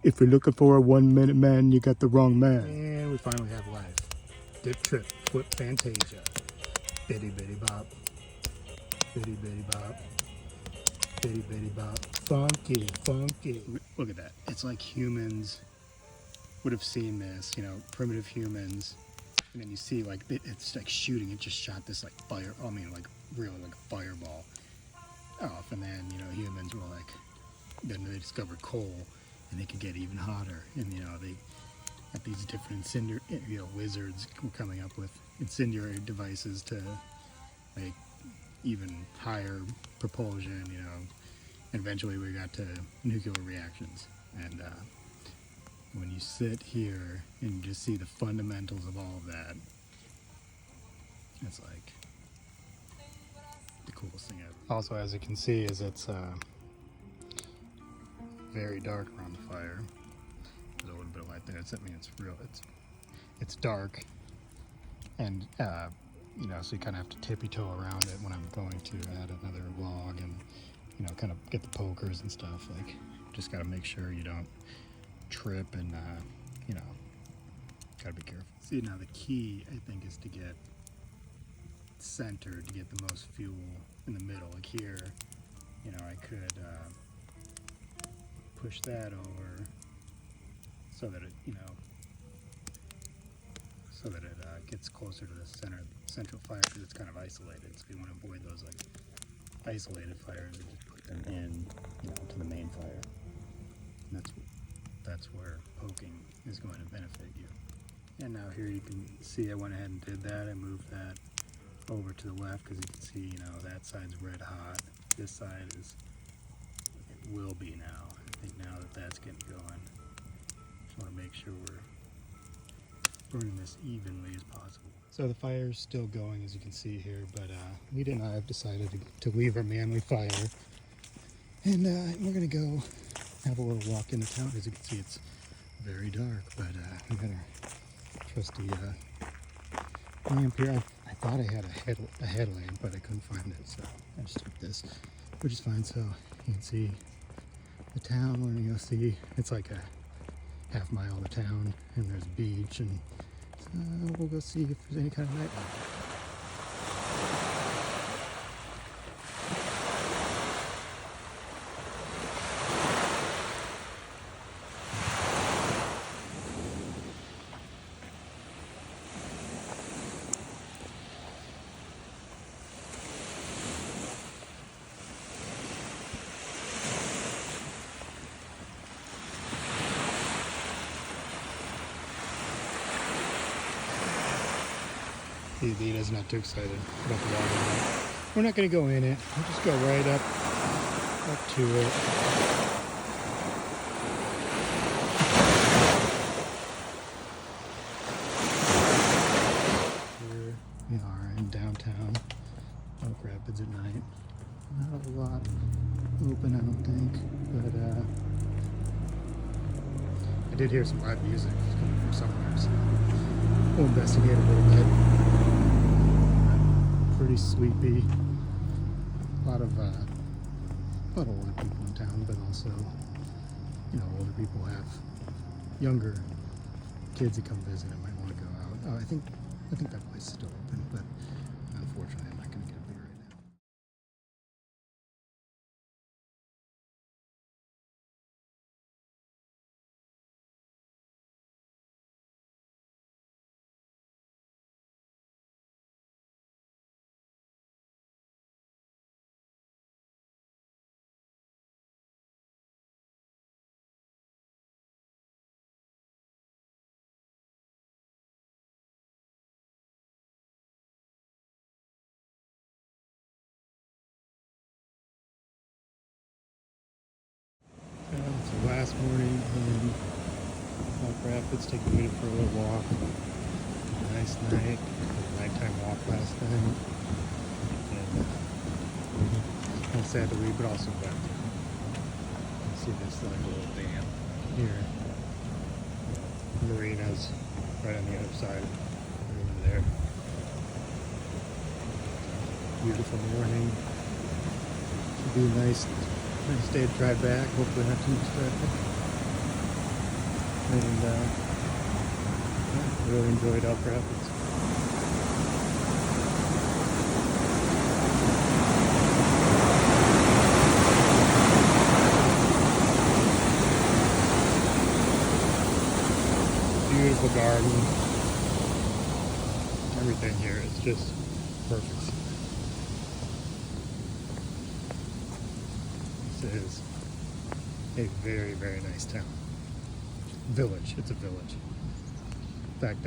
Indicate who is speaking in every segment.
Speaker 1: If you're looking for a 1 minute man, you got the wrong man. And we finally have life. Dip trip, flip Fantasia. Bitty bitty bop. Bitty bitty bop. Bitty bitty bop. Funky, funky. Look at that. It's like humans would have seen this, you know, primitive humans. And then you see like, it's like shooting. It just shot this like fire, I mean like really like a fireball off. And then, you know, humans were like, then they discovered coal and they could get even hotter. And, you know, they got these different wizards were coming up with incendiary devices to make even higher propulsion, you know. And eventually we got to nuclear reactions. And when you sit here and you just see the fundamentals of all of that, it's like the coolest thing ever. Also, as you can see, is it's very dark around the fire. There's a little bit of light there. I mean, it's dark, and you know, so you kind of have to tippy-toe around it when I'm going to add another vlog, and you know, kind of get the pokers and stuff. Like, just got to make sure you don't trip, and you know, gotta be careful. See, now the key, I think, is to get centered to get the most fuel in the middle. Like here, you know, I could push that over so that it, you know, so that it gets closer to the central fire, because it's kind of isolated. So you want to avoid those like isolated fires and just put them in, you know, to the main fire. And that's where poking is going to benefit you. And now here you can see I went ahead and did that. I moved that over to the left because you can see, you know, that side's red hot. This side is, it will be now. I think now that that's getting going, just want to make sure we're burning this evenly as possible. So the fire's still going, as you can see here, but Lita and I have decided to leave our manly fire, and we're gonna go have a little walk into town. As you can see, it's very dark, but we got our trusty lamp here. I thought I had a headlamp, but I couldn't find it, so I just took this, which is fine. So you can see the town. We're gonna go see, it's like a half mile of town, and there's a beach, and so we'll go see if there's any kind of nightlife. Lita's not too excited about the water. We're not going to go in it. We'll just go right up to it. Here we are in downtown Oak Rapids at night. Not a lot open, I don't think, but I did hear some live music coming from somewhere, so we'll investigate a little bit. Pretty sleepy. A lot of older people in town, but also, you know, older people have younger kids that come visit and might want to go out. Oh, I think that place is still open, but unfortunately I'm not going to get a beer right now. It's the last morning in Oak Rapids, taking Lita for a little walk. Nice night, nighttime walk last night. And kind of sad to leave, but also wet. See this like little dam here. Marina's right on the other side, right over there. Beautiful morning. Should be a nice day to drive back. Hopefully not too much traffic. Really enjoyed Elk Rapids. Beautiful garden. Everything here is just perfect. This is a very, very nice town. Village. It's a village. In fact,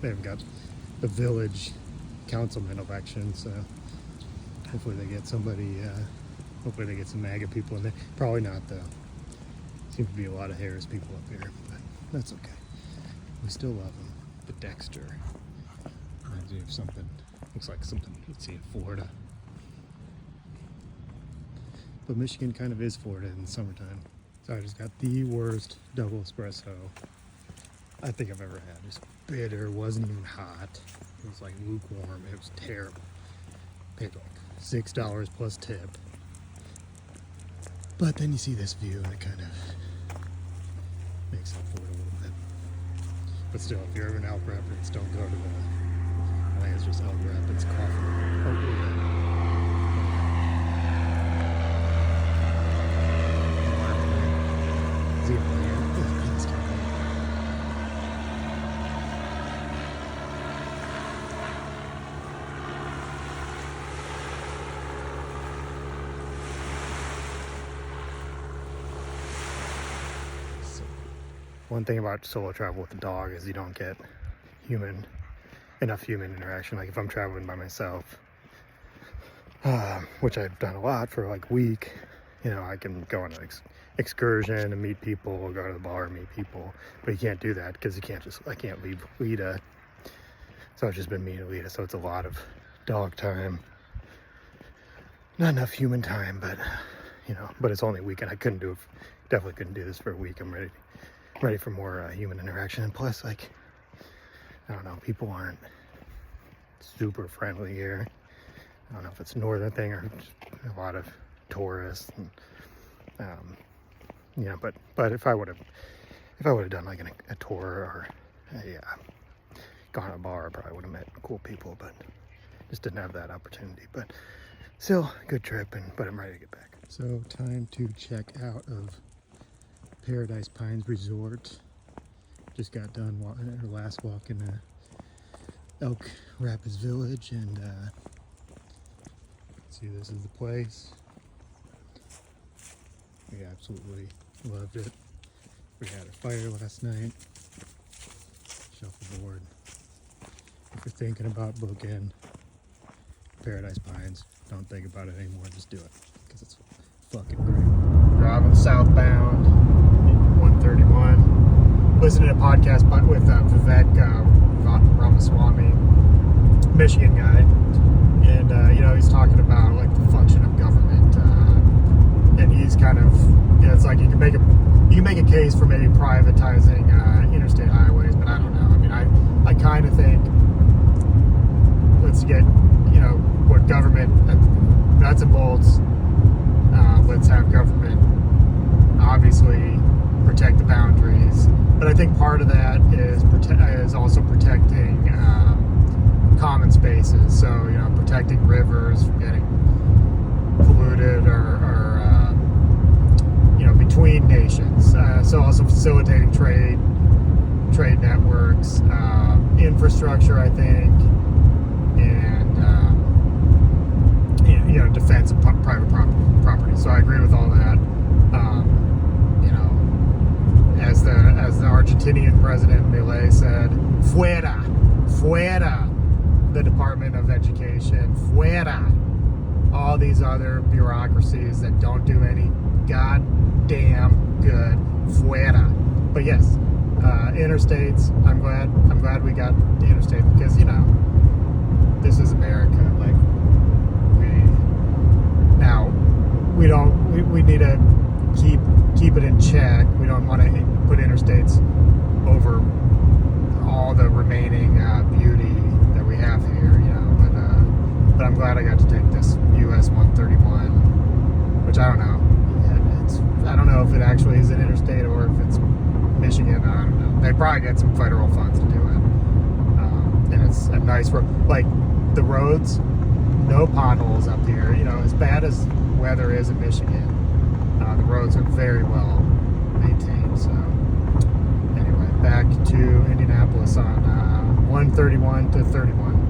Speaker 1: they've got the village councilman election, so hopefully they get somebody, hopefully they get some MAGA people in there. Probably not, though. Seems to be a lot of Harris people up here, but that's okay. We still love them. The Dexter. Reminds me of something, looks like something you'd see in Florida. But Michigan kind of is Florida in the summertime. So I just got the worst double espresso I think I've ever had. Just bitter, wasn't even hot. It was like lukewarm. It was terrible. Paid like $6 plus tip. But then you see this view and it kind of makes up for it a little bit. But still, if you're ever in Elk Rapids, don't go to the, I think it's just Elk Rapids Coffee. Oh, yeah. One thing about solo travel with a dog is you don't get enough human interaction. Like if I'm traveling by myself, which I've done a lot for like a week, you know, I can go on an excursion and meet people, or go to the bar and meet people. But you can't do that because I can't leave Lita. So it's just been me and Lita. So it's a lot of dog time. Not enough human time, but you know, but it's only a weekend. Definitely couldn't do this for a week. I'm ready for more human interaction. And plus, like, I don't know, people aren't super friendly here. I don't know if it's a northern thing or just a lot of tourists. And, you know, but if I would have done like a tour or gone to a bar, I probably would have met cool people, but just didn't have that opportunity. But still, good trip, but I'm ready to get back. So time to check out of Paradise Pines Resort. Just got done our last walk in Elk Rapids Village, and see, this is the place. We absolutely loved it. We had a fire last night. Shuffleboard. If you're thinking about booking Paradise Pines, don't think about it anymore. Just do it, because it's fucking great. Driving southbound, 131. Listening to a podcast with Vivek Ramaswamy, Michigan guy, and you know, he's talking about like the function of government, and he's kind of, you know, it's like you can make a case for maybe privatizing interstate highways, but I don't know. I mean, I kind of think let's get, you know, what government nuts and bolts. Let's have government obviously protect the boundaries, but I think part of that is also protecting common spaces. So, you know, protecting rivers from getting polluted or you know, between nations. So also facilitating trade networks, infrastructure, I think, and you know, defense of private property. So I agree with all that. You know, as the Argentinian president Milei said, fuera the Department of Education, fuera all these other bureaucracies that don't do any goddamn good, fuera. But yes, interstates, I'm glad we got the interstate, because, you know, this is America. Like, we need to keep it in check. We don't want to put interstates over all the remaining beauty that we have here, you know. But I'm glad I got to take this US 131, which I don't know. I don't know if it actually is an interstate or if it's Michigan. I don't know.
Speaker 2: probably get some federal funds to do it. And it's a nice road. Like the roads, no potholes up here. You know, as bad as weather is in Michigan, the roads are very well maintained. So anyway, back to Indianapolis on 131 to 31.